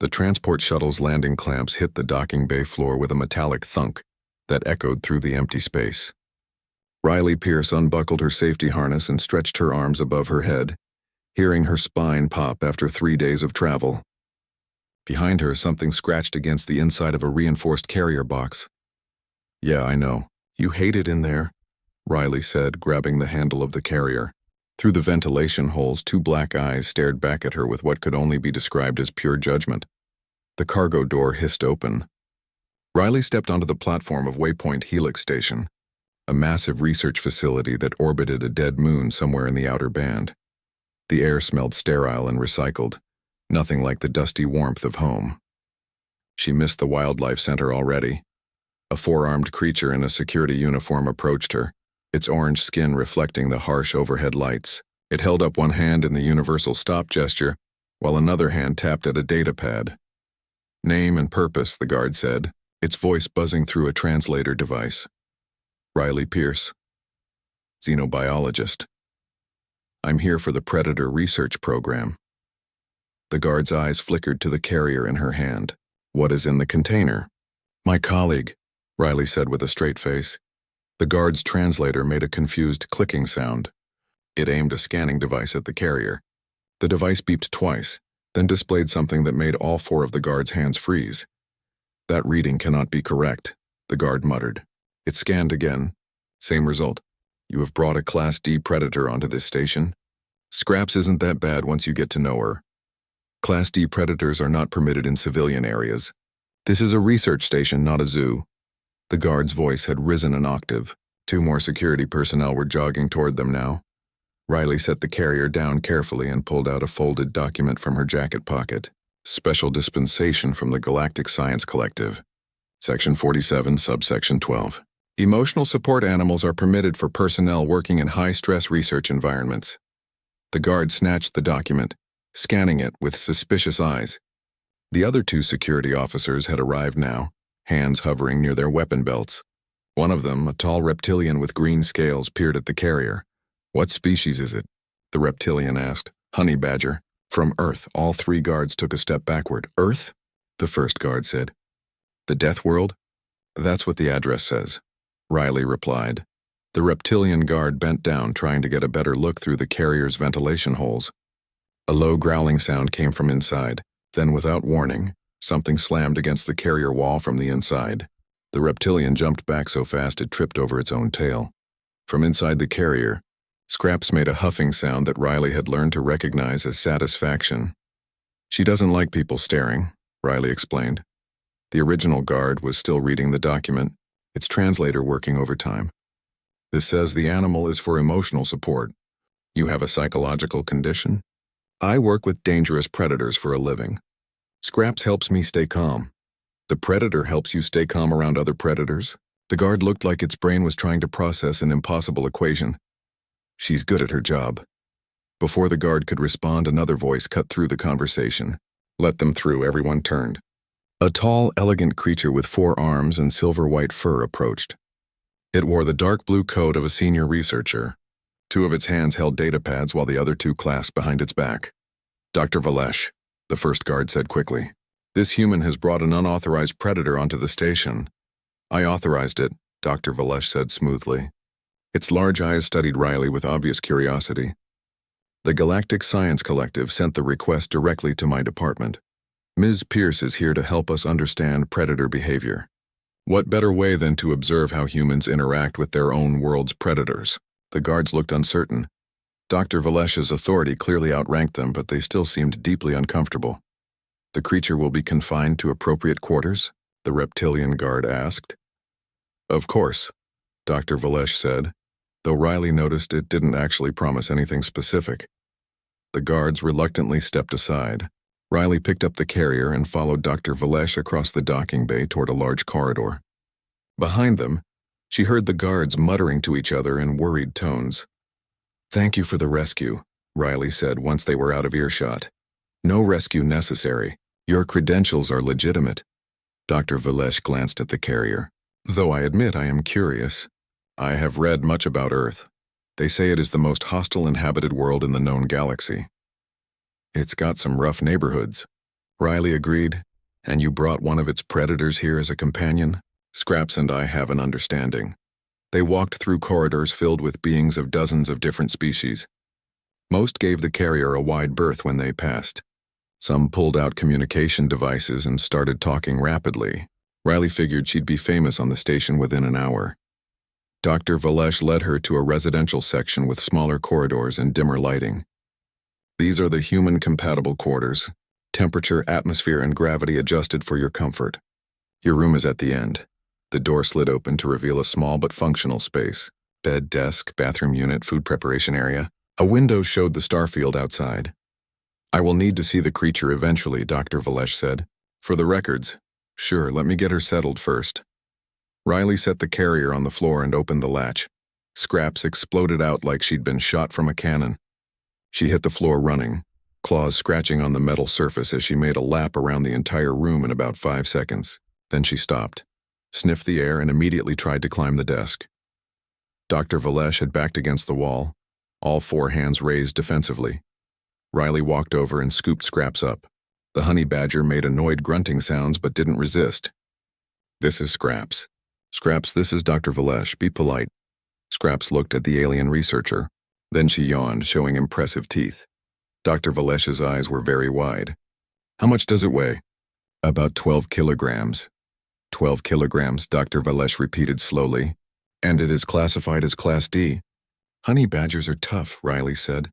The transport shuttle's landing clamps hit the docking bay floor with a metallic thunk that echoed through the empty space. Riley Pierce unbuckled her safety harness and stretched her arms above her head, hearing her spine pop after 3 days of travel. Behind her, something scratched against the inside of a reinforced carrier box. "Yeah, I know. You hate it in there," Riley said, grabbing the handle of the carrier. Through the ventilation holes, 2 black eyes stared back at her with what could only be described as pure judgment. The cargo door hissed open. Riley stepped onto the platform of Waypoint Helix Station, a massive research facility that orbited a dead moon somewhere in the outer band. The air smelled sterile and recycled, nothing like the dusty warmth of home. She missed the wildlife center already. A 4-armed creature in a security uniform approached her, its orange skin reflecting the harsh overhead lights. It held up one hand in the universal stop gesture, while another hand tapped at a data pad. "Name and purpose," the guard said, its voice buzzing through a translator device. "Riley Pierce, xenobiologist. I'm here for the Predator Research Program." The guard's eyes flickered to the carrier in her hand. "What is in the container?" "My colleague," Riley said with a straight face. The guard's translator made a confused clicking sound. It aimed a scanning device at the carrier. The device beeped twice, then displayed something that made all 4 of the guard's hands freeze. "That reading cannot be correct," the guard muttered. It scanned again. Same result. "You have brought a Class D predator onto this station. Scraps isn't that bad once you get to know her. Class D predators are not permitted in civilian areas. This is a research station, not a zoo." The guard's voice had risen an octave. 2 more security personnel were jogging toward them now. Riley set the carrier down carefully and pulled out a folded document from her jacket pocket. "Special dispensation from the Galactic Science Collective. Section 47, subsection 12. Emotional support animals are permitted for personnel working in high-stress research environments." The guard snatched the document, scanning it with suspicious eyes. The other 2 security officers had arrived now, hands hovering near their weapon belts. One of them, a tall reptilian with green scales, peered at the carrier. "What species is it?" the reptilian asked. "Honey badger. From Earth." All 3 guards took a step backward. "Earth?" the first guard said. "The Death World?" "That's what the address says," Riley replied. The reptilian guard bent down, trying to get a better look through the carrier's ventilation holes. A low growling sound came from inside. Then, without warning, something slammed against the carrier wall from the inside. The reptilian jumped back so fast it tripped over its own tail. From inside the carrier, Scraps made a huffing sound that Riley had learned to recognize as satisfaction. "She doesn't like people staring," Riley explained. The original guard was still reading the document, its translator working overtime. "This says the animal is for emotional support. You have a psychological condition?" "I work with dangerous predators for a living. Scraps helps me stay calm." "The predator helps you stay calm around other predators?" The guard looked like its brain was trying to process an impossible equation. "She's good at her job." Before the guard could respond, another voice cut through the conversation. "Let them through." Everyone turned. A tall, elegant creature with 4 arms and silver-white fur approached. It wore the dark blue coat of a senior researcher. 2 of its hands held data pads while the other 2 clasped behind its back. "Dr. Valesh," the first guard said quickly. "This human has brought an unauthorized predator onto the station." "I authorized it," Dr. Valesh said smoothly. Its large eyes studied Riley with obvious curiosity. "The Galactic Science Collective sent the request directly to my department. Ms. Pierce is here to help us understand predator behavior. What better way than to observe how humans interact with their own world's predators?" The guards looked uncertain. Dr. Valesh's authority clearly outranked them, but they still seemed deeply uncomfortable. "The creature will be confined to appropriate quarters?" the reptilian guard asked. "Of course," Dr. Valesh said, though Riley noticed it didn't actually promise anything specific. The guards reluctantly stepped aside. Riley picked up the carrier and followed Dr. Valesh across the docking bay toward a large corridor. Behind them, she heard the guards muttering to each other in worried tones. "Thank you for the rescue," Riley said once they were out of earshot. "No rescue necessary. Your credentials are legitimate." Dr. Valesh glanced at the carrier. "Though I admit I am curious. I have read much about Earth. They say it is the most hostile inhabited world in the known galaxy." "It's got some rough neighborhoods," Riley agreed. And you brought one of its predators here as a companion? Scraps and I have an understanding. They walked through corridors filled with beings of dozens of different species. Most gave the carrier a wide berth when they passed. Some pulled out communication devices and started talking rapidly. Riley figured she'd be famous on the station within an hour. Dr. Valesh led her to a residential section with smaller corridors and dimmer lighting. These are the human-compatible quarters. Temperature, atmosphere, and gravity adjusted for your comfort. Your room is at the end. The door slid open to reveal a small but functional space. Bed, desk, bathroom unit, food preparation area. A window showed the starfield outside. I will need to see the creature eventually, Dr. Valesh said. For the records. Sure, let me get her settled first. Riley set the carrier on the floor and opened the latch. Scraps exploded out like she'd been shot from a cannon. She hit the floor running, claws scratching on the metal surface as she made a lap around the entire room in about 5 seconds. Then she stopped, sniffed the air, and immediately tried to climb the desk. Dr. Valesh had backed against the wall, all 4 hands raised defensively. Riley walked over and scooped Scraps up. The honey badger made annoyed grunting sounds but didn't resist. This is Scraps. Scraps, this is Dr. Valesh. Be polite. Scraps looked at the alien researcher. Then she yawned, showing impressive teeth. Dr. Valesh's eyes were very wide. How much does it weigh? About 12 kilograms. 12 kilograms, Dr. Valesh repeated slowly. And it is classified as Class D. Honey badgers are tough, Riley said.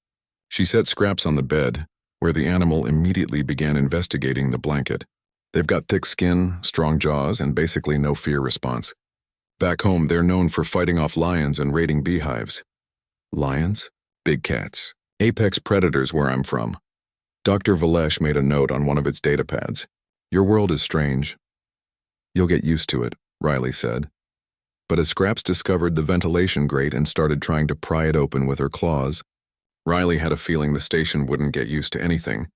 She set Scraps on the bed, where the animal immediately began investigating the blanket. They've got thick skin, strong jaws, and basically no fear response. Back home, they're known for fighting off lions and raiding beehives. Lions? Big cats. Apex predators where I'm from. Dr. Valesh made a note on one of its data pads. Your world is strange. You'll get used to it, Riley said. But as Scraps discovered the ventilation grate and started trying to pry it open with her claws, Riley had a feeling the station wouldn't get used to anything.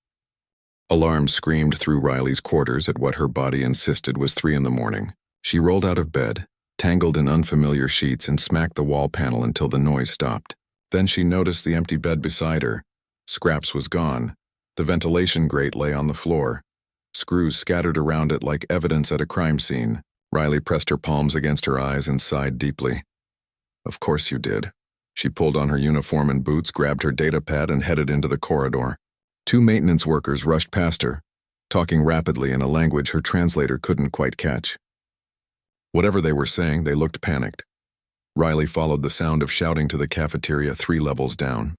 Alarms screamed through Riley's quarters at what her body insisted was 3 in the morning. She rolled out of bed, tangled in unfamiliar sheets, and smacked the wall panel until the noise stopped. Then she noticed the empty bed beside her. Scraps was gone. The ventilation grate lay on the floor. Screws scattered around it like evidence at a crime scene. Riley pressed her palms against her eyes and sighed deeply. Of course you did. She pulled on her uniform and boots, grabbed her data pad, and headed into the corridor. 2 maintenance workers rushed past her, talking rapidly in a language her translator couldn't quite catch. Whatever they were saying, they looked panicked. Riley followed the sound of shouting to the cafeteria 3 levels down.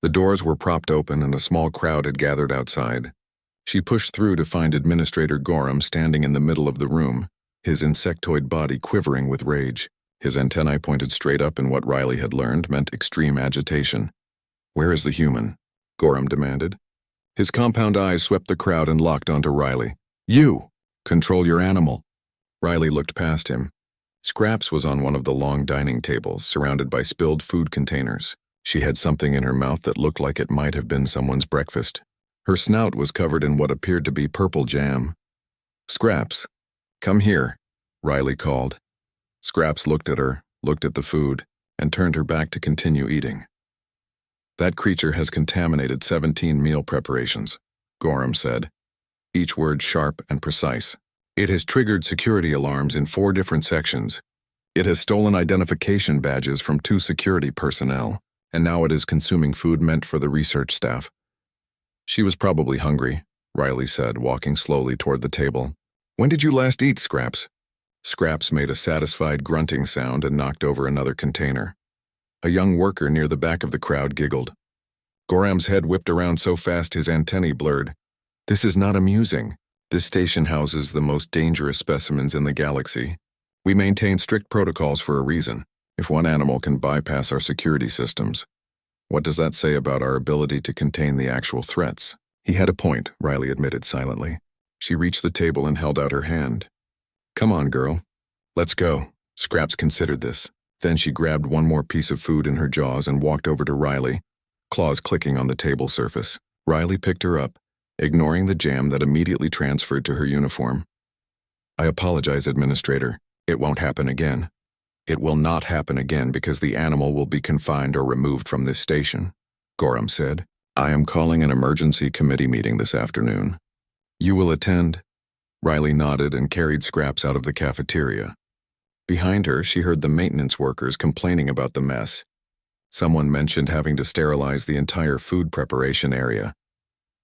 The doors were propped open and a small crowd had gathered outside. She pushed through to find Administrator Gorham standing in the middle of the room, his insectoid body quivering with rage. His antennae pointed straight up in what Riley had learned meant extreme agitation. Where is the human? Gorham demanded. His compound eyes swept the crowd and locked onto Riley. You! Control your animal. Riley looked past him. Scraps was on one of the long dining tables, surrounded by spilled food containers. She had something in her mouth that looked like it might have been someone's breakfast. Her snout was covered in what appeared to be purple jam. Scraps, come here, Riley called. Scraps looked at her, looked at the food, and turned her back to continue eating. That creature has contaminated 17 meal preparations, Gorham said, each word sharp and precise. It has triggered security alarms in 4 different sections. It has stolen identification badges from 2 security personnel, and now it is consuming food meant for the research staff. She was probably hungry, Riley said, walking slowly toward the table. When did you last eat, Scraps? Scraps made a satisfied grunting sound and knocked over another container. A young worker near the back of the crowd giggled. Gorham's head whipped around so fast his antennae blurred. This is not amusing. This station houses the most dangerous specimens in the galaxy. We maintain strict protocols for a reason. If one animal can bypass our security systems, what does that say about our ability to contain the actual threats? He had a point, Riley admitted silently. She reached the table and held out her hand. Come on, girl. Let's go. Scraps considered this. Then she grabbed one more piece of food in her jaws and walked over to Riley, claws clicking on the table surface. Riley picked her up, ignoring the jam that immediately transferred to her uniform. I apologize, Administrator. It won't happen again. It will not happen again because the animal will be confined or removed from this station, Gorham said. I am calling an emergency committee meeting this afternoon. You will attend? Riley nodded and carried Scraps out of the cafeteria. Behind her, she heard the maintenance workers complaining about the mess. Someone mentioned having to sterilize the entire food preparation area.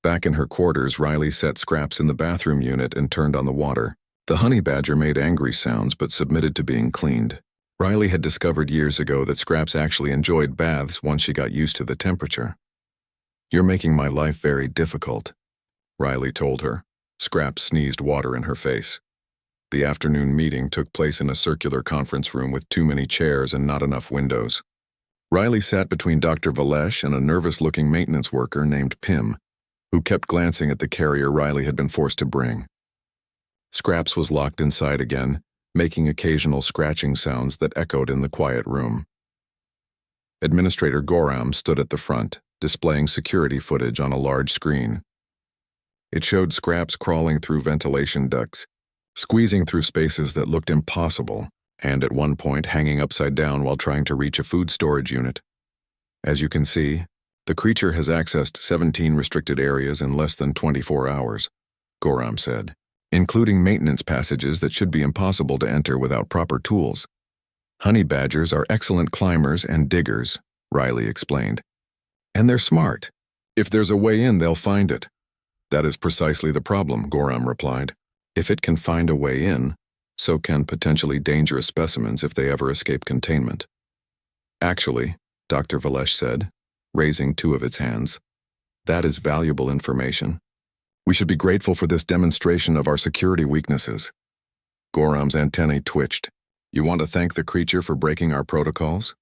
Back in her quarters, Riley set Scraps in the bathroom unit and turned on the water. The honey badger made angry sounds but submitted to being cleaned. Riley had discovered years ago that Scraps actually enjoyed baths once she got used to the temperature. "You're making my life very difficult," Riley told her. Scraps sneezed water in her face. The afternoon meeting took place in a circular conference room with too many chairs and not enough windows. Riley sat between Dr. Valesh and a nervous-looking maintenance worker named Pim, who kept glancing at the carrier Riley had been forced to bring. Scraps was locked inside again, making occasional scratching sounds that echoed in the quiet room. Administrator Goram stood at the front, displaying security footage on a large screen. It showed Scraps crawling through ventilation ducts, squeezing through spaces that looked impossible, and at one point hanging upside down while trying to reach a food storage unit. As you can see, the creature has accessed 17 restricted areas in less than 24 hours, Goram said, including maintenance passages that should be impossible to enter without proper tools. Honey badgers are excellent climbers and diggers, Riley explained. And they're smart. If there's a way in, they'll find it. That is precisely the problem, Goram replied. If it can find a way in, so can potentially dangerous specimens if they ever escape containment. Actually, Dr. Valesh said, raising two of its hands, that is valuable information. We should be grateful for this demonstration of our security weaknesses. Goram's antennae twitched. You want to thank the creature for breaking our protocols?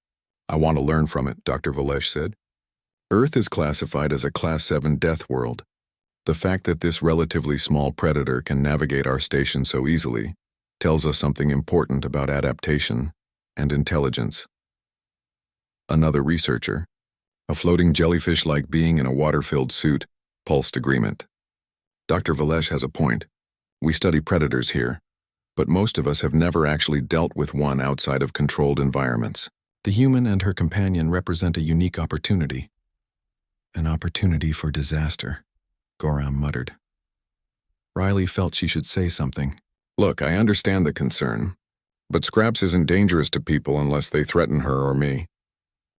I want to learn from it, Dr. Valesh said. Earth is classified as a Class 7 death world. The fact that this relatively small predator can navigate our station so easily tells us something important about adaptation and intelligence. Another researcher, a floating jellyfish-like being in a water-filled suit, pulsed agreement. Dr. Valesh has a point. We study predators here, but most of us have never actually dealt with one outside of controlled environments. The human and her companion represent a unique opportunity. An opportunity for disaster, Goram muttered. Riley felt she should say something. Look, I understand the concern, but Scraps isn't dangerous to people unless they threaten her or me.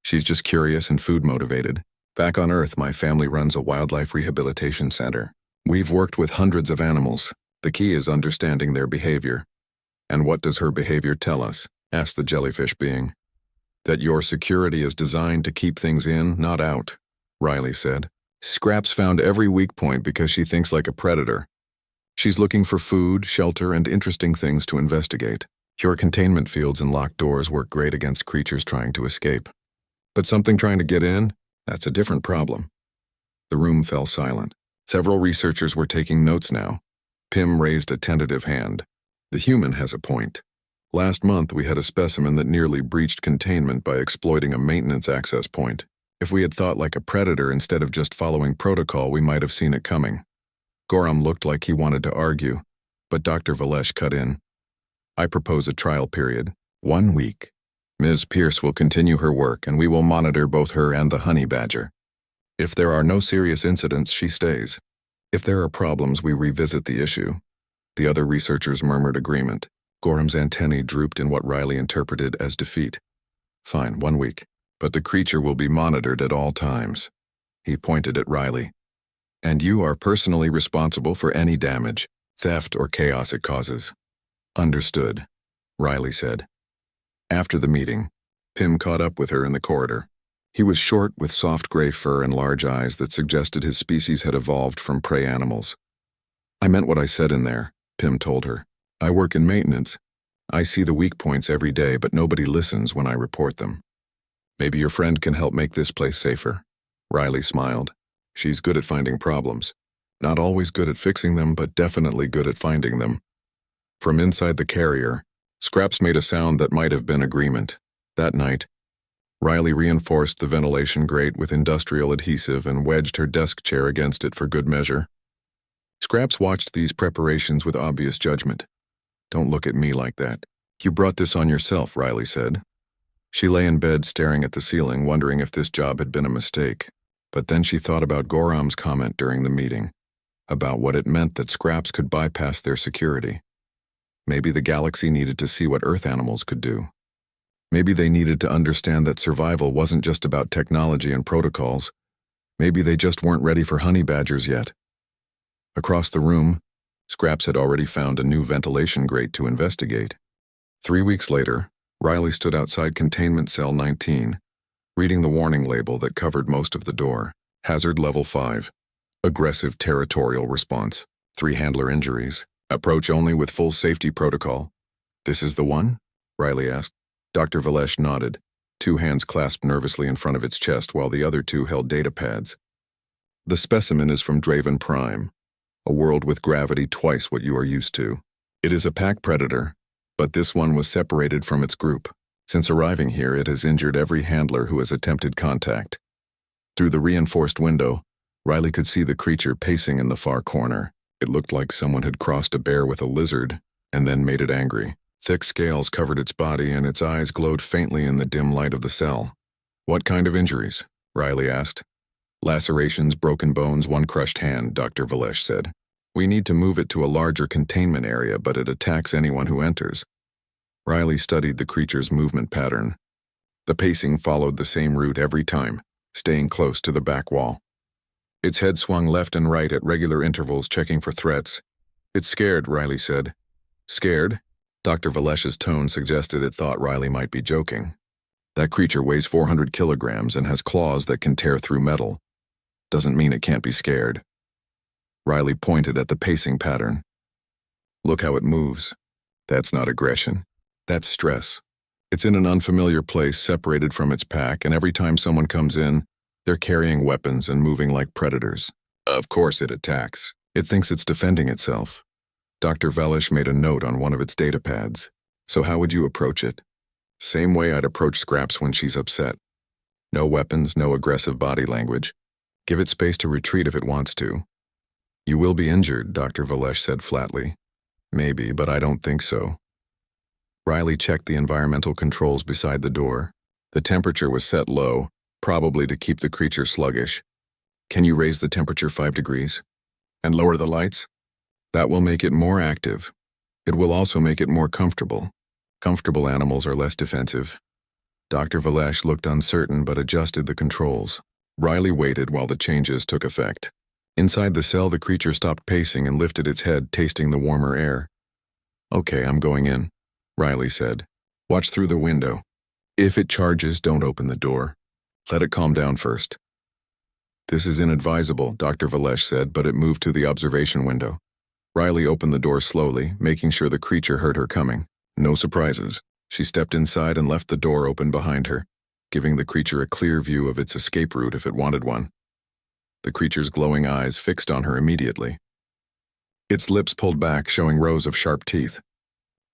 She's just curious and food-motivated. Back on Earth, my family runs a wildlife rehabilitation center. We've worked with hundreds of animals. The key is understanding their behavior. And what does her behavior tell us? Asked the jellyfish being. That your security is designed to keep things in, not out, Riley said. Scraps found every weak point because she thinks like a predator. She's looking for food, shelter, and interesting things to investigate. Your containment fields and locked doors work great against creatures trying to escape. But something trying to get in? That's a different problem. The room fell silent. Several researchers were taking notes now. Pim raised a tentative hand. The human has a point. Last month we had a specimen that nearly breached containment by exploiting a maintenance access point. If we had thought like a predator instead of just following protocol, we might have seen it coming. Goram looked like he wanted to argue, but Dr. Valesh cut in. I propose a trial period, 1 week. Ms. Pierce will continue her work and we will monitor both her and the honey badger. If there are no serious incidents, she stays. If there are problems, we revisit the issue. The other researchers murmured agreement. Goram's antennae drooped in what Riley interpreted as defeat. Fine, 1 week. But the creature will be monitored at all times. He pointed at Riley. And you are personally responsible for any damage, theft, or chaos it causes. Understood, Riley said. After the meeting, Pim caught up with her in the corridor. He was short with soft gray fur and large eyes that suggested his species had evolved from prey animals. I meant what I said in there, Pim told her. I work in maintenance. I see the weak points every day, but nobody listens when I report them. Maybe your friend can help make this place safer. Riley smiled. She's good at finding problems. Not always good at fixing them, but definitely good at finding them. From inside the carrier, Scraps made a sound that might have been agreement. That night, Riley reinforced the ventilation grate with industrial adhesive and wedged her desk chair against it for good measure. Scraps watched these preparations with obvious judgment. Don't look at me like that. You brought this on yourself, Riley said. She lay in bed staring at the ceiling, wondering if this job had been a mistake. But then she thought about Goram's comment during the meeting. about what it meant that scraps could bypass their security. Maybe the galaxy needed to see what Earth animals could do. Maybe they needed to understand that survival wasn't just about technology and protocols. Maybe they just weren't ready for honey badgers yet. Across the room, Scraps had already found a new ventilation grate to investigate. 3 weeks later, Riley stood outside Containment Cell 19, reading the warning label that covered most of the door. Hazard Level 5. Aggressive territorial response. 3 handler injuries. Approach only with full safety protocol. This is the one? Riley asked. Dr. Valesh nodded, 2 hands clasped nervously in front of its chest while the other 2 held data pads. The specimen is from Draven Prime, a world with gravity twice what you are used to. It is a pack predator, but this one was separated from its group. Since arriving here, it has injured every handler who has attempted contact. Through the reinforced window, Riley could see the creature pacing in the far corner. It looked like someone had crossed a bear with a lizard and then made it angry. Thick scales covered its body and its eyes glowed faintly in the dim light of the cell. What kind of injuries? Riley asked. Lacerations, broken bones, 1 crushed hand, Dr. Valesh said. We need to move it to a larger containment area, but it attacks anyone who enters. Riley studied the creature's movement pattern. The pacing followed the same route every time, staying close to the back wall. Its head swung left and right at regular intervals, checking for threats. It's scared, Riley said. Scared? Dr. Valesh's tone suggested it thought Riley might be joking. That creature weighs 400 kilograms and has claws that can tear through metal. Doesn't mean it can't be scared. Riley pointed at the pacing pattern. Look how it moves. That's not aggression. That's stress. It's in an unfamiliar place, separated from its pack, and every time someone comes in, they're carrying weapons and moving like predators. Of course it attacks. It thinks it's defending itself. Dr. Valesh made a note on one of its data pads. So how would you approach it? Same way I'd approach Scraps when she's upset. No weapons, no aggressive body language. Give it space to retreat if it wants to. You will be injured, Dr. Valesh said flatly. Maybe, but I don't think so. Riley checked the environmental controls beside the door. The temperature was set low, probably to keep the creature sluggish. Can you raise the temperature 5 degrees? And lower the lights? That will make it more active. It will also make it more comfortable. Comfortable animals are less defensive. Dr. Valesh looked uncertain but adjusted the controls. Riley waited while the changes took effect. Inside the cell, the creature stopped pacing and lifted its head, tasting the warmer air. Okay, I'm going in, Riley said. Watch through the window. If it charges, don't open the door. Let it calm down first. This is inadvisable, Dr. Valesh said, but it moved to the observation window. Riley opened the door slowly, making sure the creature heard her coming. No surprises. She stepped inside and left the door open behind her, giving the creature a clear view of its escape route if it wanted one. The creature's glowing eyes fixed on her immediately. Its lips pulled back, showing rows of sharp teeth.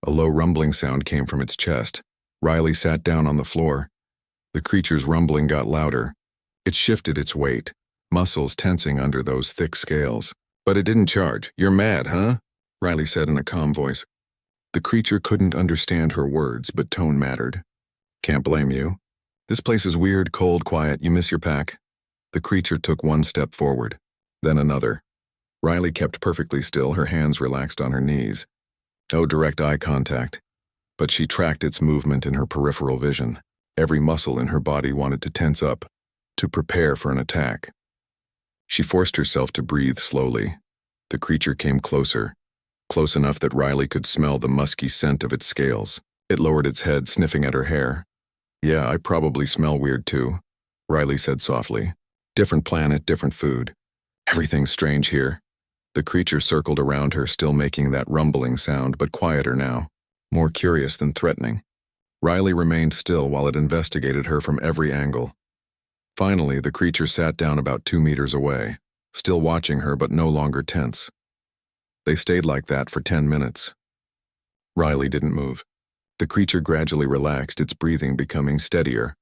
A low rumbling sound came from its chest. Riley sat down on the floor. The creature's rumbling got louder. It shifted its weight, muscles tensing under those thick scales. But it didn't charge. You're mad, huh? Riley said in a calm voice. The creature couldn't understand her words, but tone mattered. Can't blame you. This place is weird, cold, quiet. You miss your pack. The creature took 1 step forward, then another. Riley kept perfectly still, her hands relaxed on her knees. No direct eye contact, but she tracked its movement in her peripheral vision. Every muscle in her body wanted to tense up, to prepare for an attack. She forced herself to breathe slowly. The creature came closer, close enough that Riley could smell the musky scent of its scales. It lowered its head, sniffing at her hair. Yeah, I probably smell weird too, Riley said softly. Different planet, different food. Everything's strange here. The creature circled around her, still making that rumbling sound, but quieter now, more curious than threatening. Riley remained still while it investigated her from every angle. Finally, the creature sat down about 2 meters away, still watching her but no longer tense. They stayed like that for 10 minutes. Riley didn't move. The creature gradually relaxed, its breathing becoming steadier.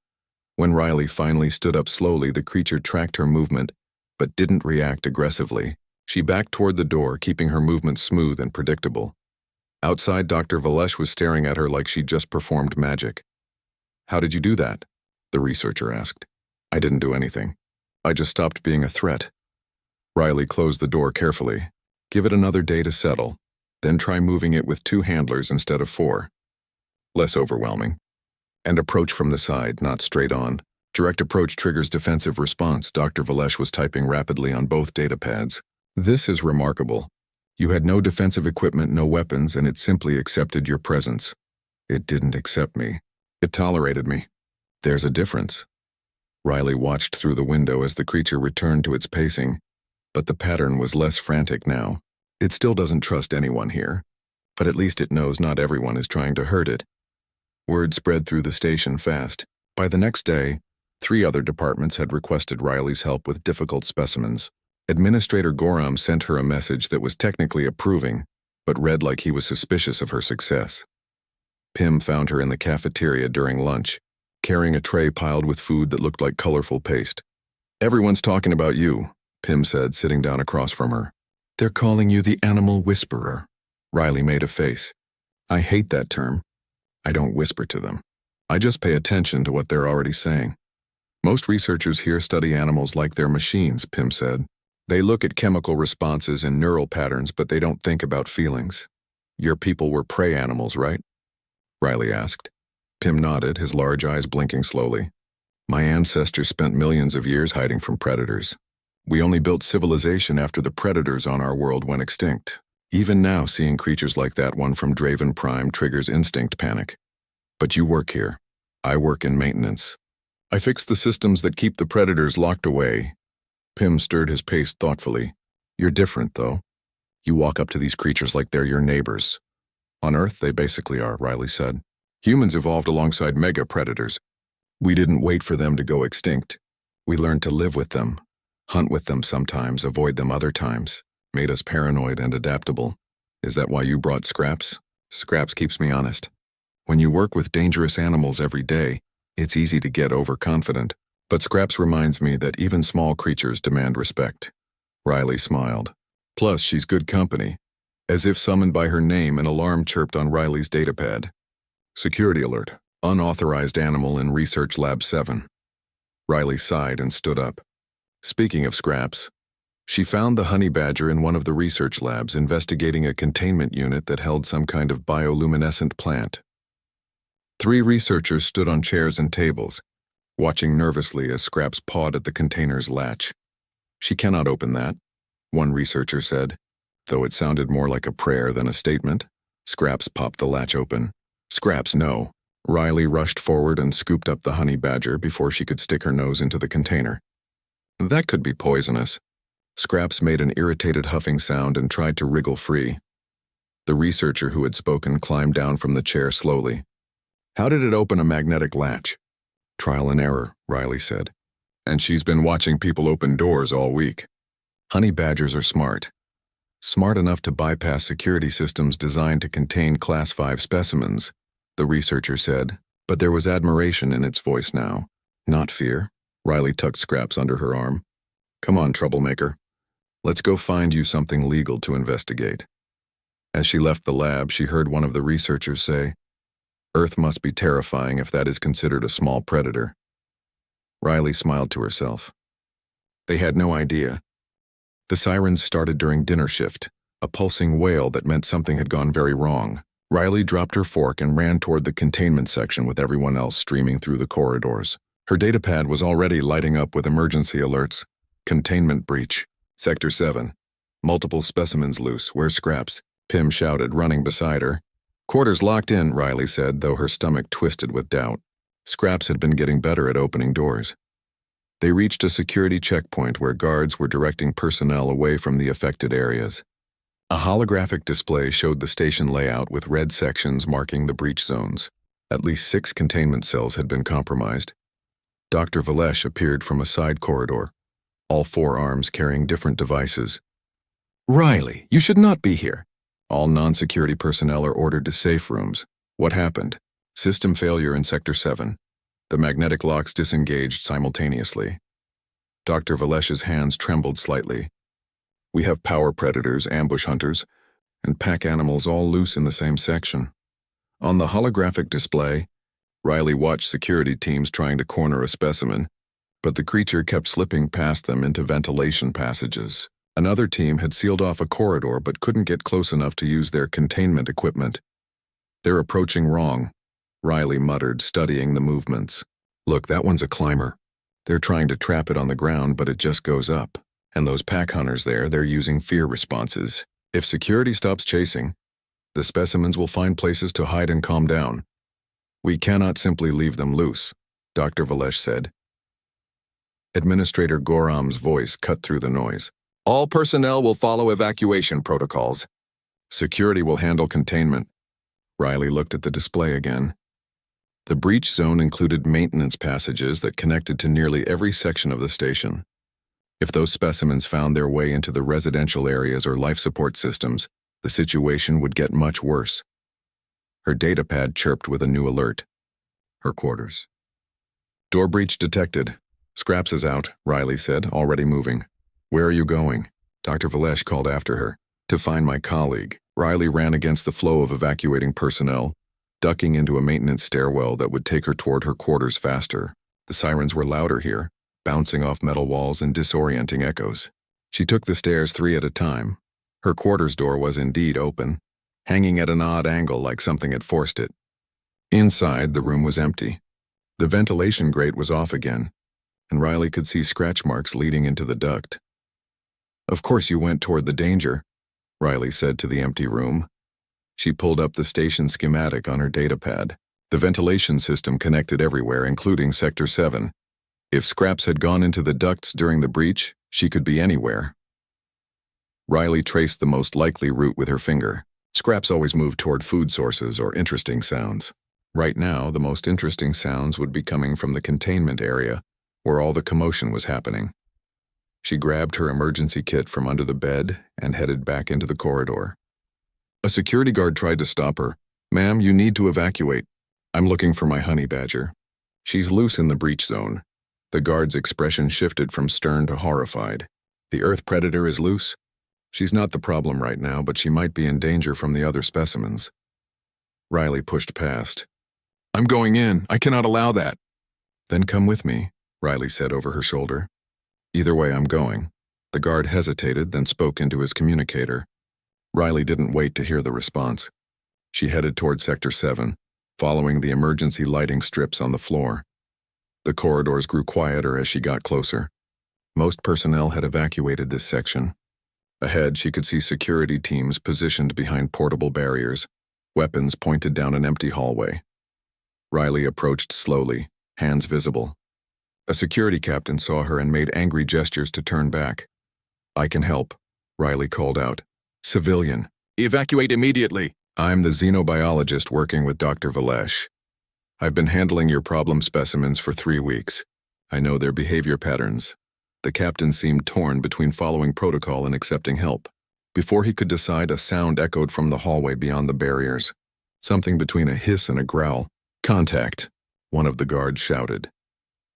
When Riley finally stood up slowly, the creature tracked her movement, but didn't react aggressively. She backed toward the door, keeping her movement smooth and predictable. Outside, Dr. Valesh was staring at her like she'd just performed magic. How did you do that? The researcher asked. I didn't do anything. I just stopped being a threat. Riley closed the door carefully. Give it another day to settle, then try moving it with 2 handlers instead of 4. Less overwhelming. And approach from the side, not straight on. Direct approach triggers defensive response. Dr. Valesh was typing rapidly on both datapads. This is remarkable. You had no defensive equipment, no weapons, and it simply accepted your presence. It didn't accept me. It tolerated me. There's a difference. Riley watched through the window as the creature returned to its pacing, but the pattern was less frantic now. It still doesn't trust anyone here, but at least it knows not everyone is trying to hurt it. Word spread through the station fast. By the next day, 3 other departments had requested Riley's help with difficult specimens. Administrator Gorham sent her a message that was technically approving, but read like he was suspicious of her success. Pym found her in the cafeteria during lunch, carrying a tray piled with food that looked like colorful paste. "Everyone's talking about you," Pym said, sitting down across from her. "They're calling you the Animal Whisperer." Riley made a face. "I hate that term. I don't whisper to them. I just pay attention to what they're already saying. Most researchers here study animals like they're machines," Pym said. "They look at chemical responses and neural patterns, but they don't think about feelings. Your people were prey animals, right?" Riley asked. Pym nodded, his large eyes blinking slowly. "My ancestors spent millions of years hiding from predators. We only built civilization after the predators on our world went extinct. Even now, seeing creatures like that one from Draven Prime triggers instinct panic. But you work here. I work in maintenance. I fix the systems that keep the predators locked away." Pym stirred his pace thoughtfully. "You're different, though. You walk up to these creatures like they're your neighbors." "On Earth, they basically are," Riley said. "Humans evolved alongside mega-predators. We didn't wait for them to go extinct. We learned to live with them, hunt with them sometimes, avoid them other times. Made us paranoid and adaptable. Is that why you brought Scraps? Scraps keeps me honest. When you work with dangerous animals every day, it's easy to get overconfident. But Scraps reminds me that even small creatures demand respect." Riley smiled. "Plus, she's good company." As if summoned by her name, an alarm chirped on Riley's datapad. "Security alert. Unauthorized animal in Research Lab 7. Riley sighed and stood up. Speaking of Scraps, she found the honey badger in one of the research labs investigating a containment unit that held some kind of bioluminescent plant. 3 researchers stood on chairs and tables, watching nervously as Scraps pawed at the container's latch. "She cannot open that," one researcher said, though it sounded more like a prayer than a statement. Scraps popped the latch open. "Scraps, no." Riley rushed forward and scooped up the honey badger before she could stick her nose into the container. "That could be poisonous." Scraps made an irritated huffing sound and tried to wriggle free. The researcher who had spoken climbed down from the chair slowly. "How did it open a magnetic latch?" "Trial and error," Riley said. "And she's been watching people open doors all week." "Honey badgers are smart. Smart enough to bypass security systems designed to contain Class 5 specimens," the researcher said, but there was admiration in its voice now, not fear. Riley tucked Scraps under her arm. "Come on, troublemaker. Let's go find you something legal to investigate." As she left the lab, she heard one of the researchers say, "Earth must be terrifying if that is considered a small predator." Riley smiled to herself. They had no idea. The sirens started during dinner shift, a pulsing wail that meant something had gone very wrong. Riley dropped her fork and ran toward the containment section with everyone else streaming through the corridors. Her datapad was already lighting up with emergency alerts. "Containment breach. Sector 7. Multiple specimens loose. Where's Scraps?" Pym shouted, running beside her. "Quarters locked in," Riley said, though her stomach twisted with doubt. Scraps had been getting better at opening doors. They reached a security checkpoint where guards were directing personnel away from the affected areas. A holographic display showed the station layout with red sections marking the breach zones. At least 6 containment cells had been compromised. Dr. Valesh appeared from a side corridor, all 4 arms carrying different devices. "Riley, you should not be here." All non-security personnel are ordered to safe rooms. "What happened?" "System failure in Sector 7. The magnetic locks disengaged simultaneously." Dr. Valesh's hands trembled slightly. "We have power predators, ambush hunters, and pack animals all loose in the same section." On the holographic display, Riley watched security teams trying to corner a specimen, but the creature kept slipping past them into ventilation passages. Another team had sealed off a corridor but couldn't get close enough to use their containment equipment. "They're approaching wrong," Riley muttered, studying the movements. "Look, that one's a climber. They're trying to trap it on the ground, but it just goes up. And those pack hunters there, they're using fear responses. If security stops chasing, the specimens will find places to hide and calm down. We cannot simply leave them loose," Dr. Valesh said. Administrator Goram's voice cut through the noise. "All personnel will follow evacuation protocols. Security will handle containment." Riley looked at the display again. The breach zone included maintenance passages that connected to nearly every section of the station. If those specimens found their way into the residential areas or life support systems, the situation would get much worse. Her datapad chirped with a new alert. Her quarters. "Door breach detected. Scraps is out," Riley said, already moving. "Where are you going?" Dr. Valesh called after her. "To find my colleague." Riley ran against the flow of evacuating personnel, ducking into a maintenance stairwell that would take her toward her quarters faster. The sirens were louder here, bouncing off metal walls and disorienting echoes. She took the stairs 3 at a time. Her quarters door was indeed open, hanging at an odd angle like something had forced it. Inside, the room was empty. The ventilation grate was off again, and Riley could see scratch marks leading into the duct. "Of course you went toward the danger," Riley said to the empty room. She pulled up the station schematic on her datapad. The ventilation system connected everywhere, including Sector 7. If Scraps had gone into the ducts during the breach, she could be anywhere. Riley traced the most likely route with her finger. Scraps always moved toward food sources or interesting sounds. Right now, the most interesting sounds would be coming from the containment area, where all the commotion was happening. She grabbed her emergency kit from under the bed and headed back into the corridor. A security guard tried to stop her. "Ma'am, you need to evacuate. I'm looking for my honey badger. She's loose in the breach zone." The guard's expression shifted from stern to horrified. "The Earth predator is loose? She's not the problem right now, but she might be in danger from the other specimens." Riley pushed past. "I'm going in. I cannot allow that." "Then come with me," Riley said over her shoulder. "Either way, I'm going." The guard hesitated, then spoke into his communicator. Riley didn't wait to hear the response. She headed toward Sector 7, following the emergency lighting strips on the floor. The corridors grew quieter as she got closer. Most personnel had evacuated this section. Ahead, she could see security teams positioned behind portable barriers, weapons pointed down an empty hallway. Riley approached slowly, hands visible. A security captain saw her and made angry gestures to turn back. "I can help," Riley called out. "Civilian. Evacuate immediately." "I'm the xenobiologist working with Dr. Valesh. I've been handling your problem specimens for 3 weeks. I know their behavior patterns." The captain seemed torn between following protocol and accepting help. Before he could decide, a sound echoed from the hallway beyond the barriers. Something between a hiss and a growl. "Contact," one of the guards shouted.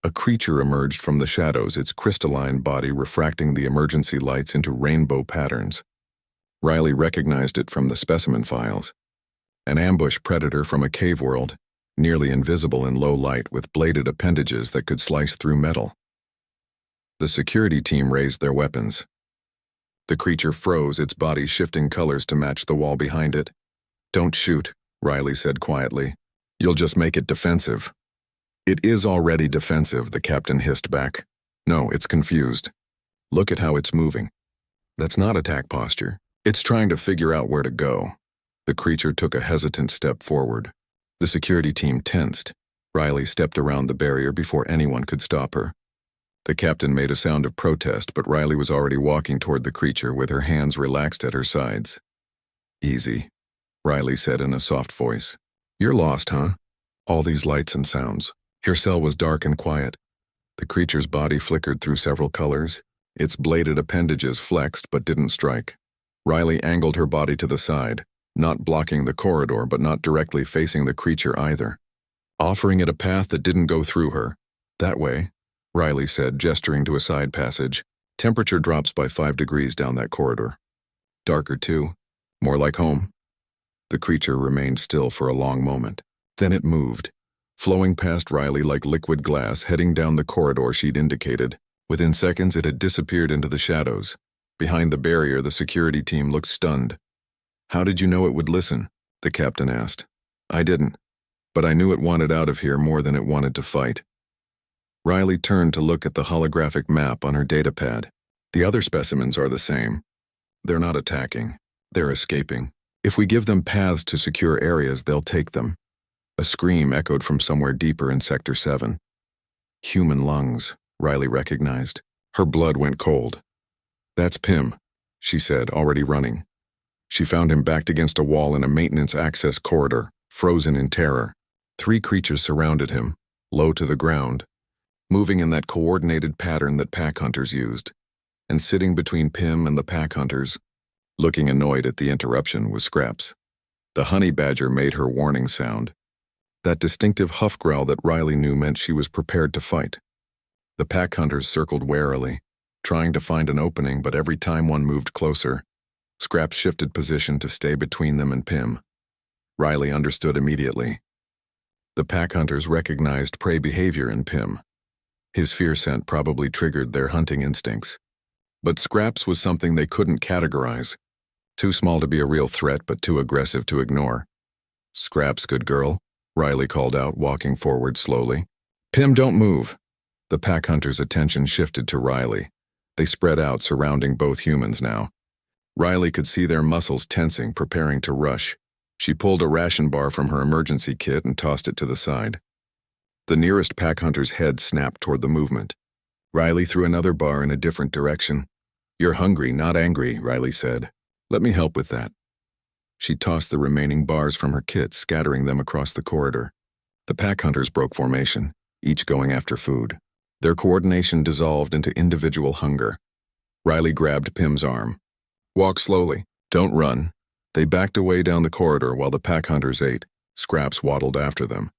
A creature emerged from the shadows, its crystalline body refracting the emergency lights into rainbow patterns. Riley recognized it from the specimen files. An ambush predator from a cave world, nearly invisible in low light with bladed appendages that could slice through metal. The security team raised their weapons. The creature froze, its body shifting colors to match the wall behind it. "Don't shoot," Riley said quietly. "You'll just make it defensive." "It is already defensive," the captain hissed back. "No, it's confused. Look at how it's moving. That's not attack posture. It's trying to figure out where to go." The creature took a hesitant step forward. The security team tensed. Riley stepped around the barrier before anyone could stop her. The captain made a sound of protest, but Riley was already walking toward the creature with her hands relaxed at her sides. "Easy," Riley said in a soft voice. "You're lost, huh? All these lights and sounds." Her cell was dark and quiet. The creature's body flickered through several colors. Its bladed appendages flexed but didn't strike. Riley angled her body to the side, not blocking the corridor but not directly facing the creature either, offering it a path that didn't go through her. "That way," Riley said, gesturing to a side passage. "Temperature drops by 5 degrees down that corridor. Darker too. More like home." The creature remained still for a long moment. Then it moved, flowing past Riley like liquid glass, heading down the corridor she'd indicated. Within seconds, it had disappeared into the shadows. Behind the barrier, the security team looked stunned. "How did you know it would listen?" the captain asked. "I didn't, but I knew it wanted out of here more than it wanted to fight." Riley turned to look at the holographic map on her datapad. "The other specimens are the same. They're not attacking. They're escaping. If we give them paths to secure areas, they'll take them." A scream echoed from somewhere deeper in Sector 7. "Human lungs," Riley recognized. Her blood went cold. "That's Pym," she said, already running. She found him backed against a wall in a maintenance access corridor, frozen in terror. 3 creatures surrounded him, low to the ground, moving in that coordinated pattern that pack hunters used. And sitting between Pym and the pack hunters, looking annoyed at the interruption, was Scraps. The honey badger made her warning sound, that distinctive huff growl that Riley knew meant she was prepared to fight. The pack hunters circled warily, trying to find an opening, but every time one moved closer, Scraps shifted position to stay between them and Pym. Riley understood immediately. The pack hunters recognized prey behavior in Pym. His fear scent probably triggered their hunting instincts. But Scraps was something they couldn't categorize. Too small to be a real threat, but too aggressive to ignore. "Scraps, good girl," Riley called out, walking forward slowly. "Pym, don't move." The pack hunters' attention shifted to Riley. They spread out, surrounding both humans now. Riley could see their muscles tensing, preparing to rush. She pulled a ration bar from her emergency kit and tossed it to the side. The nearest pack hunter's head snapped toward the movement. Riley threw another bar in a different direction. "You're hungry, not angry," Riley said. "Let me help with that." She tossed the remaining bars from her kit, scattering them across the corridor. The pack hunters broke formation, each going after food. Their coordination dissolved into individual hunger. Riley grabbed Pym's arm. "Walk slowly. Don't run." They backed away down the corridor while the pack hunters ate. Scraps waddled after them,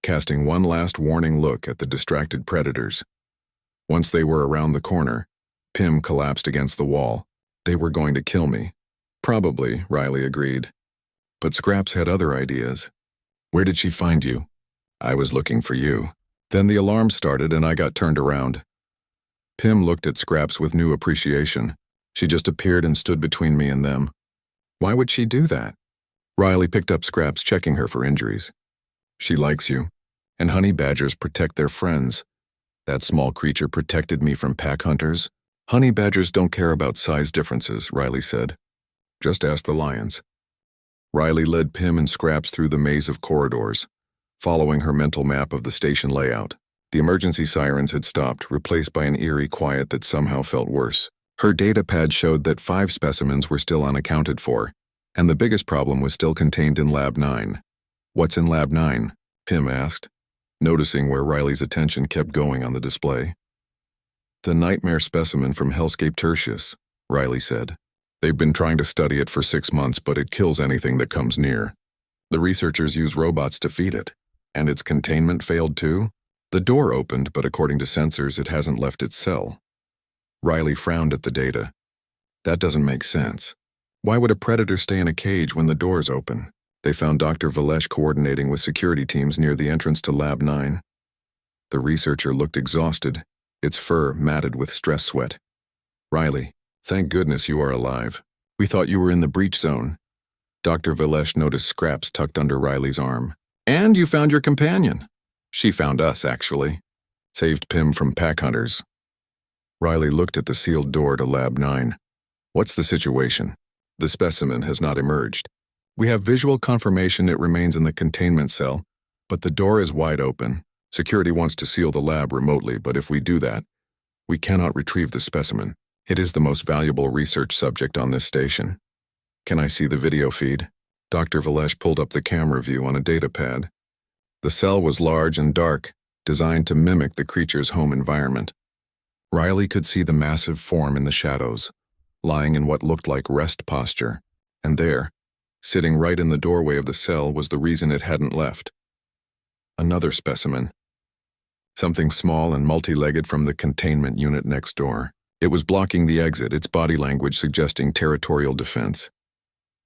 casting one last warning look at the distracted predators. Once they were around the corner, Pym collapsed against the wall. "They were going to kill me." "Probably," Riley agreed. But Scraps had other ideas. "Where did she find you?" "I was looking for you. Then the alarm started and I got turned around." Pym looked at Scraps with new appreciation. She just appeared and stood between me and them. "Why would she do that?" Riley picked up Scraps, checking her for injuries. "She likes you, and honey badgers protect their friends. That small creature protected me from pack hunters. Honey badgers don't care about size differences," Riley said. "Just ask the lions." Riley led Pym and Scraps through the maze of corridors, following her mental map of the station layout. The emergency sirens had stopped, replaced by an eerie quiet that somehow felt worse. Her datapad showed that 5 specimens were still unaccounted for, and the biggest problem was still contained in Lab 9. "What's in Lab 9? Pym asked, noticing where Riley's attention kept going on the display. "The nightmare specimen from Hellscape Tertius," Riley said. "They've been trying to study it for 6 months, but it kills anything that comes near. The researchers use robots to feed it. And its containment failed too? The door opened, but according to sensors, it hasn't left its cell." Riley frowned at the data. "That doesn't make sense. Why would a predator stay in a cage when the door's open?" They found Dr. Valesh coordinating with security teams near the entrance to Lab 9. The researcher looked exhausted, its fur matted with stress sweat. "Riley, thank goodness you are alive. We thought you were in the breach zone." Dr. Valesh noticed Scraps tucked under Riley's arm. "And you found your companion." "She found us, actually. Saved Pym from pack hunters." Riley looked at the sealed door to Lab 9. "What's the situation?" "The specimen has not emerged. We have visual confirmation it remains in the containment cell, but the door is wide open. Security wants to seal the lab remotely, but if we do that, we cannot retrieve the specimen. It is the most valuable research subject on this station." "Can I see the video feed?" Dr. Valesh pulled up the camera view on a datapad. The cell was large and dark, designed to mimic the creature's home environment. Riley could see the massive form in the shadows, lying in what looked like rest posture, and there, sitting right in the doorway of the cell, was the reason it hadn't left. Another specimen. Something small and multi-legged from the containment unit next door. It was blocking the exit, its body language suggesting territorial defense.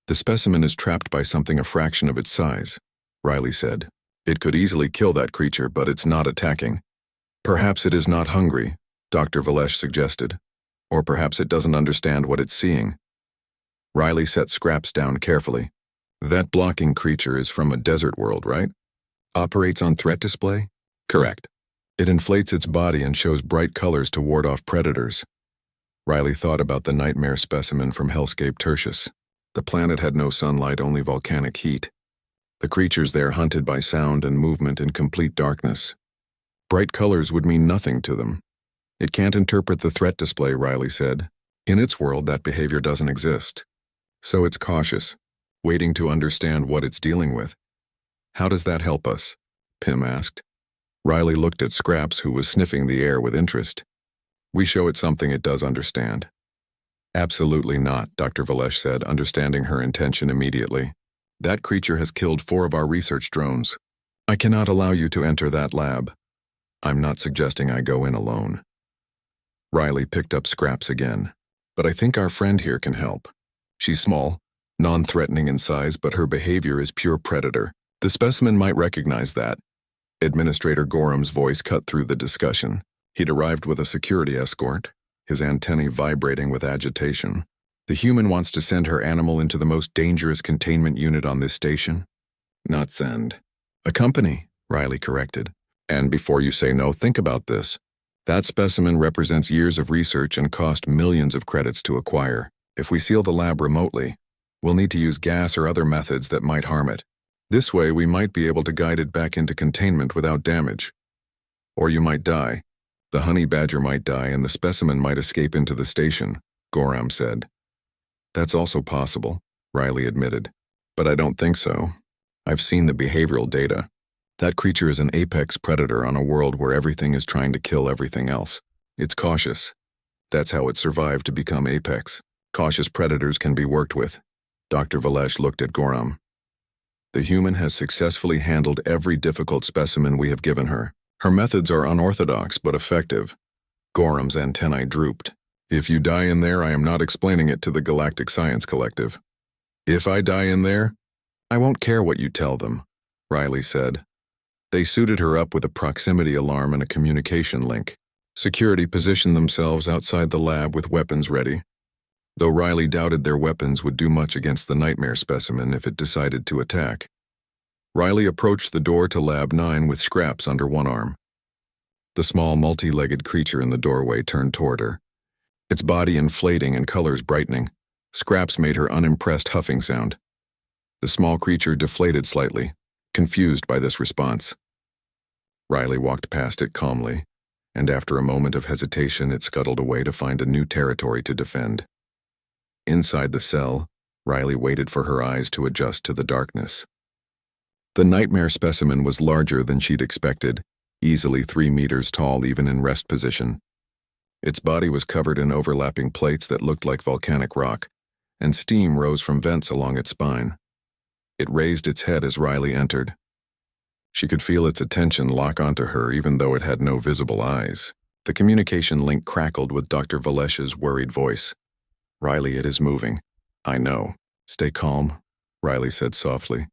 "The specimen is trapped by something a fraction of its size," Riley said. "It could easily kill that creature, but it's not attacking." "Perhaps it is not hungry," Dr. Valesh suggested. Or perhaps it doesn't understand what it's seeing. Riley set Scraps down carefully. That blocking creature is from a desert world, right? Operates on threat display? Correct. It inflates its body and shows bright colors to ward off predators. Riley thought about the nightmare specimen from Hellscape Tertius. The planet had no sunlight, only volcanic heat. The creatures there hunted by sound and movement in complete darkness. Bright colors would mean nothing to them. It can't interpret the threat display, Riley said. In its world, that behavior doesn't exist. So it's cautious, waiting to understand what it's dealing with. How does that help us? Pym asked. Riley looked at Scraps, who was sniffing the air with interest. We show it something it does understand. Absolutely not, Dr. Valesh said, understanding her intention immediately. That creature has killed 4 of our research drones. I cannot allow you to enter that lab. I'm not suggesting I go in alone. Riley picked up Scraps again. But I think our friend here can help. She's small, non-threatening in size, but her behavior is pure predator. The specimen might recognize that. Administrator Gorham's voice cut through the discussion. He'd arrived with a security escort, his antennae vibrating with agitation. The human wants to send her animal into the most dangerous containment unit on this station? Not send. Accompany, Riley corrected. And before you say no, think about this. That specimen represents years of research and cost millions of credits to acquire. If we seal the lab remotely, we'll need to use gas or other methods that might harm it. This way, we might be able to guide it back into containment without damage. Or you might die. The honey badger might die and the specimen might escape into the station, Gorham said. That's also possible, Riley admitted. But I don't think so. I've seen the behavioral data. That creature is an apex predator on a world where everything is trying to kill everything else. It's cautious. That's how it survived to become apex. Cautious predators can be worked with. Dr. Valesh looked at Gorham. The human has successfully handled every difficult specimen we have given her. Her methods are unorthodox but effective. Gorham's antennae drooped. If you die in there, I am not explaining it to the Galactic Science Collective. If I die in there, I won't care what you tell them, Riley said. They suited her up with a proximity alarm and a communication link. Security positioned themselves outside the lab with weapons ready. Though Riley doubted their weapons would do much against the nightmare specimen if it decided to attack. Riley approached the door to Lab 9 with Scraps under one arm. The small multi-legged creature in the doorway turned toward her. Its body inflating and colors brightening. Scraps made her unimpressed huffing sound. The small creature deflated slightly, confused by this response. Riley walked past it calmly, and after a moment of hesitation it scuttled away to find a new territory to defend. Inside the cell, Riley waited for her eyes to adjust to the darkness. The nightmare specimen was larger than she'd expected, easily 3 meters tall even in rest position. Its body was covered in overlapping plates that looked like volcanic rock, and steam rose from vents along its spine. It raised its head as Riley entered. She could feel its attention lock onto her even though it had no visible eyes. The communication link crackled with Dr. Valesh's worried voice. Riley, it is moving. I know. Stay calm, Riley said softly.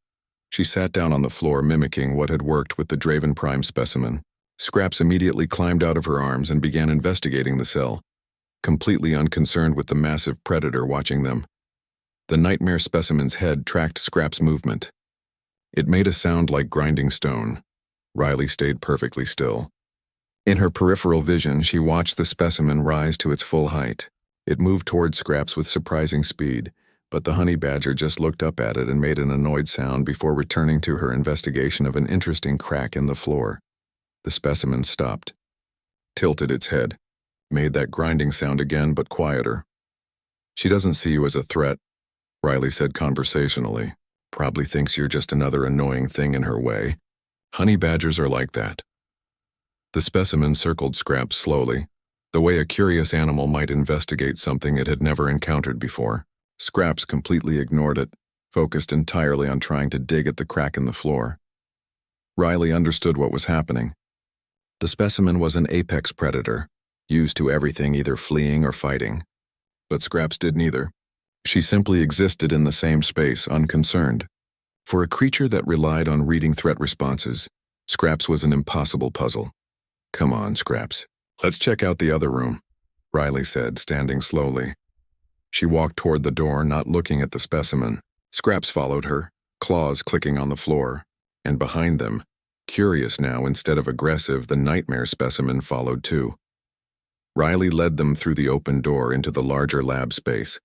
She sat down on the floor, mimicking what had worked with the Draven Prime specimen. Scraps immediately climbed out of her arms and began investigating the cell, completely unconcerned with the massive predator watching them. The nightmare specimen's head tracked Scraps' movement. It made a sound like grinding stone. Riley stayed perfectly still. In her peripheral vision, she watched the specimen rise to its full height. It moved toward Scraps with surprising speed, but the honey badger just looked up at it and made an annoyed sound before returning to her investigation of an interesting crack in the floor. The specimen stopped, tilted its head, made that grinding sound again but quieter. She doesn't see you as a threat, Riley said conversationally. Probably thinks you're just another annoying thing in her way. Honey badgers are like that. The specimen circled Scraps slowly, the way a curious animal might investigate something it had never encountered before. Scraps completely ignored it, focused entirely on trying to dig at the crack in the floor. Riley understood what was happening. The specimen was an apex predator, used to everything either fleeing or fighting. But Scraps did neither. She simply existed in the same space, unconcerned. For a creature that relied on reading threat responses, Scraps was an impossible puzzle. Come on, Scraps. Let's check out the other room. Riley said, standing slowly. She walked toward the door, not looking at the specimen. Scraps followed her, claws clicking on the floor, and behind them, curious now instead of aggressive, the nightmare specimen followed too. Riley led them through the open door into the larger lab space.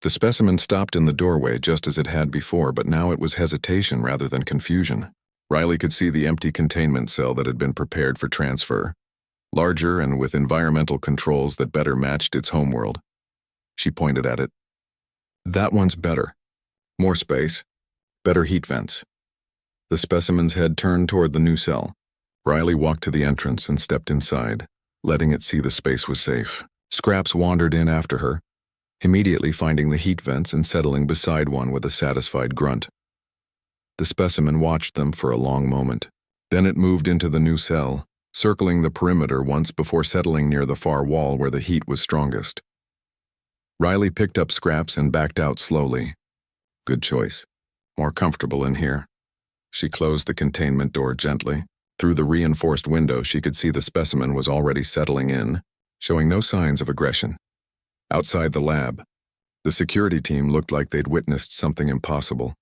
The specimen stopped in the doorway just as it had before, but now it was hesitation rather than confusion. Riley could see the empty containment cell that had been prepared for transfer, larger and with environmental controls that better matched its homeworld. She pointed at it. That one's better. More space. Better heat vents. The specimen's head turned toward the new cell. Riley walked to the entrance and stepped inside, letting it see the space was safe. Scraps wandered in after her, immediately finding the heat vents and settling beside one with a satisfied grunt. The specimen watched them for a long moment. Then it moved into the new cell, circling the perimeter once before settling near the far wall where the heat was strongest. Riley picked up Scraps and backed out slowly. Good choice. More comfortable in here. She closed the containment door gently. Through the reinforced window, she could see the specimen was already settling in, showing no signs of aggression. Outside the lab, the security team looked like they'd witnessed something impossible.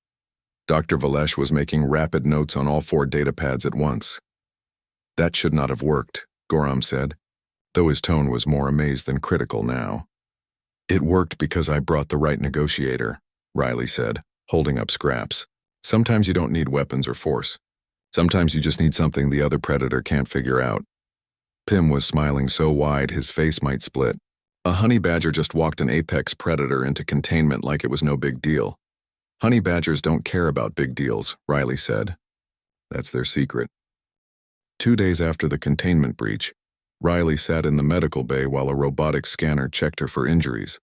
Dr. Valesh was making rapid notes on all 4 data pads at once. That should not have worked, Gorham said, though his tone was more amazed than critical now. It worked because I brought the right negotiator, Riley said, holding up Scraps. Sometimes you don't need weapons or force. Sometimes you just need something the other predator can't figure out. Pym was smiling so wide his face might split. A honey badger just walked an apex predator into containment like it was no big deal. Honey badgers don't care about big deals, Riley said. That's their secret. 2 days after the containment breach, Riley sat in the medical bay while a robotic scanner checked her for injuries.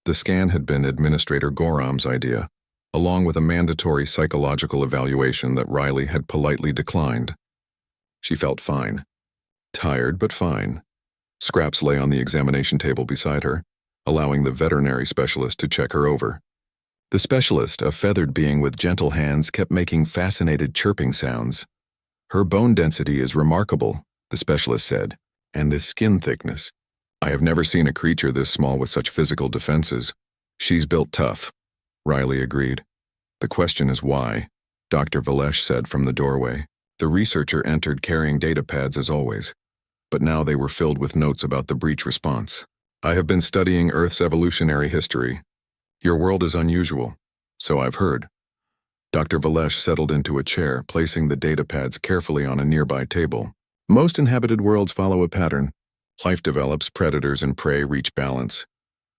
The scan had been Administrator Gorham's idea, along with a mandatory psychological evaluation that Riley had politely declined. She felt fine. Tired, but fine. Scraps lay on the examination table beside her, allowing the veterinary specialist to check her over. The specialist, a feathered being with gentle hands, kept making fascinated chirping sounds. Her bone density is remarkable, the specialist said, and this skin thickness. I have never seen a creature this small with such physical defenses. She's built tough, Riley agreed. The question is why, Dr. Valesh said from the doorway. The researcher entered carrying data pads as always, but now they were filled with notes about the breach response. I have been studying Earth's evolutionary history. Your world is unusual, so I've heard. Dr. Valesh settled into a chair, placing the data pads carefully on a nearby table. Most inhabited worlds follow a pattern. Life develops, predators and prey reach balance.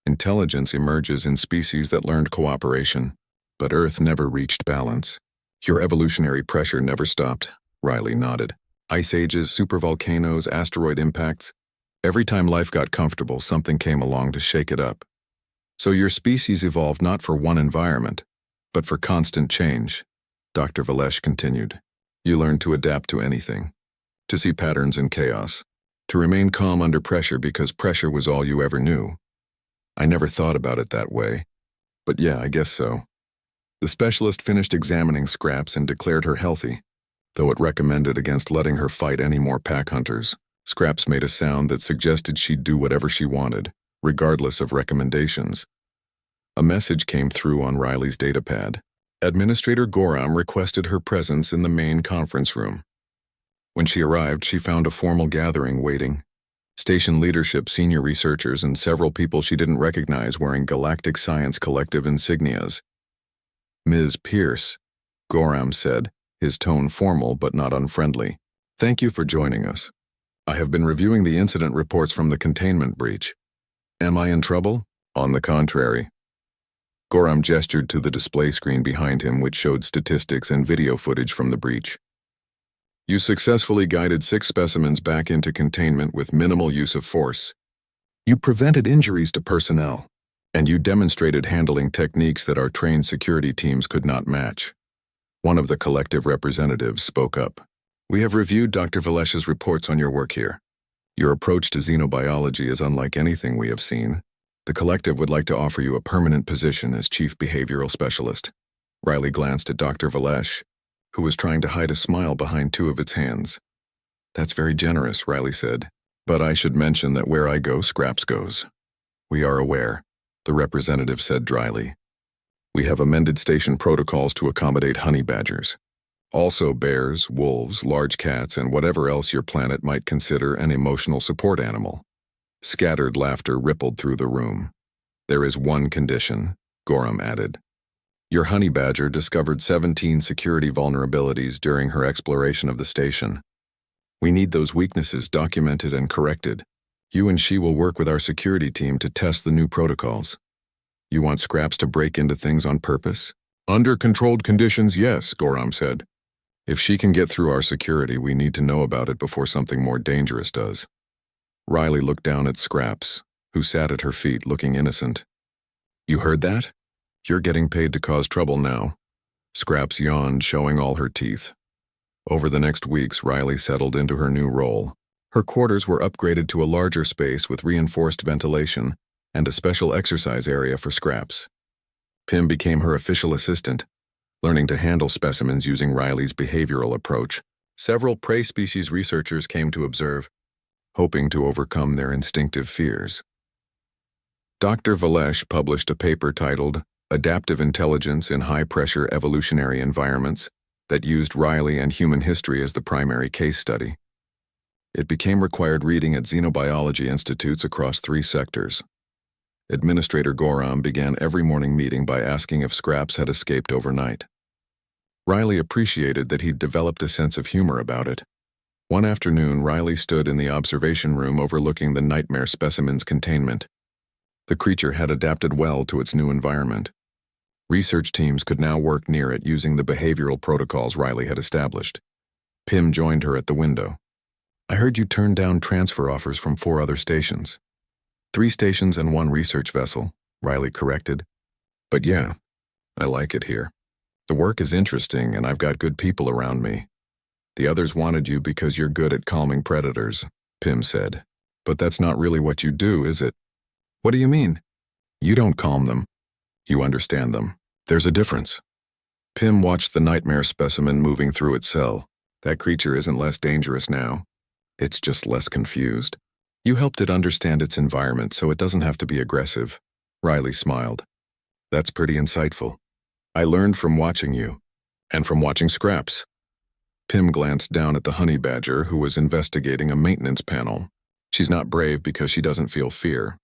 Intelligence emerges in species that learned cooperation, but Earth never reached balance. Your evolutionary pressure never stopped, Riley nodded. Ice ages, supervolcanoes, asteroid impacts. Every time life got comfortable, something came along to shake it up. So your species evolved not for one environment, but for constant change, Dr. Valesh continued. You learned to adapt to anything, to see patterns in chaos, to remain calm under pressure because pressure was all you ever knew. I never thought about it that way, but yeah, I guess so. The specialist finished examining Scraps and declared her healthy, though it recommended against letting her fight any more pack hunters. Scraps made a sound that suggested she'd do whatever she wanted, regardless of recommendations. A message came through on Riley's datapad. Administrator Gorham requested her presence in the main conference room. When she arrived, she found a formal gathering waiting. Station leadership, senior researchers, and several people she didn't recognize wearing Galactic Science Collective insignias. Ms. Pierce, Gorham said, his tone formal but not unfriendly. Thank you for joining us. I have been reviewing the incident reports from the containment breach. Am I in trouble? On the contrary. Gorham gestured to the display screen behind him, which showed statistics and video footage from the breach. You successfully guided 6 specimens back into containment with minimal use of force. You prevented injuries to personnel, and you demonstrated handling techniques that our trained security teams could not match. One of the collective representatives spoke up. We have reviewed Dr. Valesh's reports on your work here. Your approach to xenobiology is unlike anything we have seen. The collective would like to offer you a permanent position as Chief Behavioral Specialist. Riley glanced at Dr. Valesh, who was trying to hide a smile behind 2 of its hands. That's very generous, Riley said. But I should mention that where I go, Scraps goes. We are aware, the representative said dryly. We have amended station protocols to accommodate honey badgers. Also bears, wolves, large cats, and whatever else your planet might consider an emotional support animal. Scattered laughter rippled through the room. There is one condition, Gorham added. Your honey badger discovered 17 security vulnerabilities during her exploration of the station. We need those weaknesses documented and corrected. You and she will work with our security team to test the new protocols. You want Scraps to break into things on purpose? Under controlled conditions, yes, Gorham said. If she can get through our security, we need to know about it before something more dangerous does. Riley looked down at Scraps, who sat at her feet looking innocent. You heard that? You're getting paid to cause trouble now. Scraps yawned, showing all her teeth. Over the next weeks, Riley settled into her new role. Her quarters were upgraded to a larger space with reinforced ventilation and a special exercise area for Scraps. Pym became her official assistant, learning to handle specimens using Riley's behavioral approach. Several prey species researchers came to observe, hoping to overcome their instinctive fears. Dr. Valesh published a paper titled Adaptive Intelligence in High-Pressure Evolutionary Environments that used Riley and human history as the primary case study. It became required reading at xenobiology institutes across 3 sectors. Administrator Gorham began every morning meeting by asking if Scraps had escaped overnight. Riley appreciated that he'd developed a sense of humor about it. One afternoon, Riley stood in the observation room overlooking the nightmare specimen's containment. The creature had adapted well to its new environment. Research teams could now work near it using the behavioral protocols Riley had established. Pym joined her at the window. I heard you turned down transfer offers from 4 other stations. 3 stations and 1 research vessel, Riley corrected. But yeah, I like it here. The work is interesting and I've got good people around me. The others wanted you because you're good at calming predators, Pym said. But that's not really what you do, is it? What do you mean? You don't calm them. You understand them. There's a difference. Pym watched the nightmare specimen moving through its cell. That creature isn't less dangerous now. It's just less confused. You helped it understand its environment so it doesn't have to be aggressive. Riley smiled. That's pretty insightful. I learned from watching you. And from watching Scraps. Pym glanced down at the honey badger who was investigating a maintenance panel. She's not brave because she doesn't feel fear.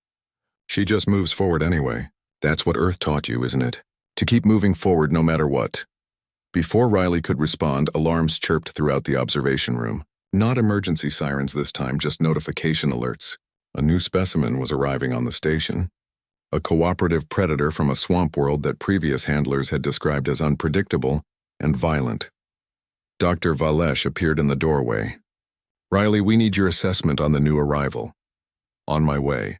She just moves forward anyway. That's what Earth taught you, isn't it? To keep moving forward no matter what. Before Riley could respond, alarms chirped throughout the observation room. Not emergency sirens this time, just notification alerts. A new specimen was arriving on the station. A cooperative predator from a swamp world that previous handlers had described as unpredictable and violent. Dr. Valesh appeared in the doorway. Riley, we need your assessment on the new arrival. On my way.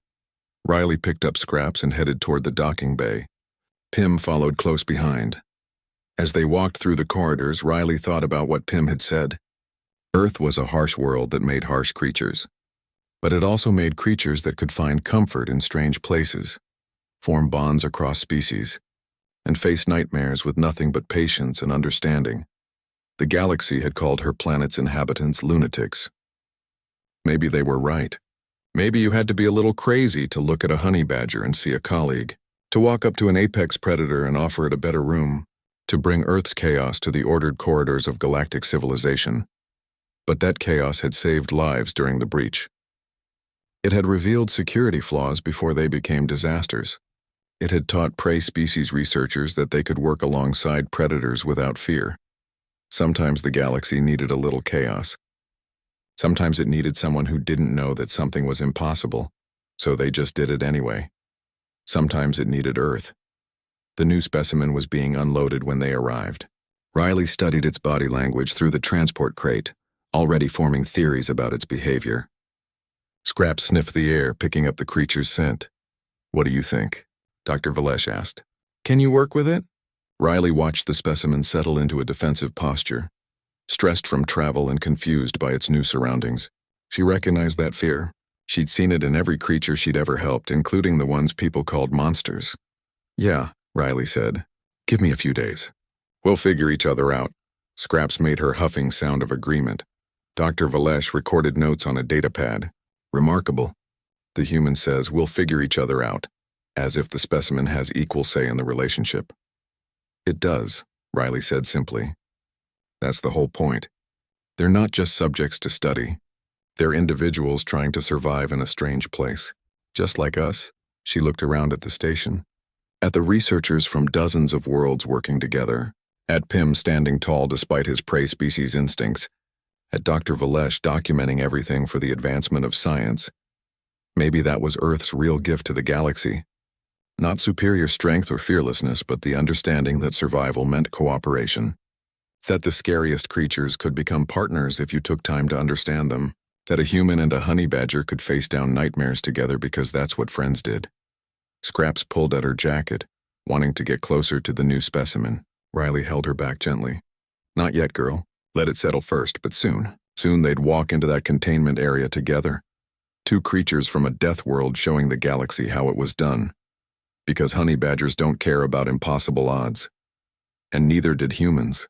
Riley picked up Scraps and headed toward the docking bay. Pym followed close behind. As they walked through the corridors, Riley thought about what Pym had said. Earth was a harsh world that made harsh creatures. But it also made creatures that could find comfort in strange places, form bonds across species, and face nightmares with nothing but patience and understanding. The galaxy had called her planet's inhabitants lunatics. Maybe they were right. Maybe you had to be a little crazy to look at a honey badger and see a colleague, to walk up to an apex predator and offer it a better room, to bring Earth's chaos to the ordered corridors of galactic civilization. But that chaos had saved lives during the breach. It had revealed security flaws before they became disasters. It had taught prey species researchers that they could work alongside predators without fear. Sometimes the galaxy needed a little chaos. Sometimes it needed someone who didn't know that something was impossible, so they just did it anyway. Sometimes it needed Earth. The new specimen was being unloaded when they arrived. Riley studied its body language through the transport crate, already forming theories about its behavior. Scraps sniffed the air, picking up the creature's scent. What do you think? Dr. Valesh asked. Can you work with it? Riley watched the specimen settle into a defensive posture, stressed from travel and confused by its new surroundings. She recognized that fear. She'd seen it in every creature she'd ever helped, including the ones people called monsters. Yeah, Riley said. Give me a few days. We'll figure each other out. Scraps made her huffing sound of agreement. Dr. Valesh recorded notes on a datapad. Remarkable. The human says, we'll figure each other out, as if the specimen has equal say in the relationship. It does, Riley said simply. That's the whole point. They're not just subjects to study. They're individuals trying to survive in a strange place. Just like us, she looked around at the station. At the researchers from dozens of worlds working together. At Pym standing tall despite his prey species instincts. At Dr. Valesh documenting everything for the advancement of science. Maybe that was Earth's real gift to the galaxy. Not superior strength or fearlessness, but the understanding that survival meant cooperation. That the scariest creatures could become partners if you took time to understand them. That a human and a honey badger could face down nightmares together because that's what friends did. Scraps pulled at her jacket, wanting to get closer to the new specimen. Riley held her back gently. Not yet, girl. Let it settle first, but soon. Soon they'd walk into that containment area together. Two creatures from a death world showing the galaxy how it was done. Because honey badgers don't care about impossible odds. And neither did humans.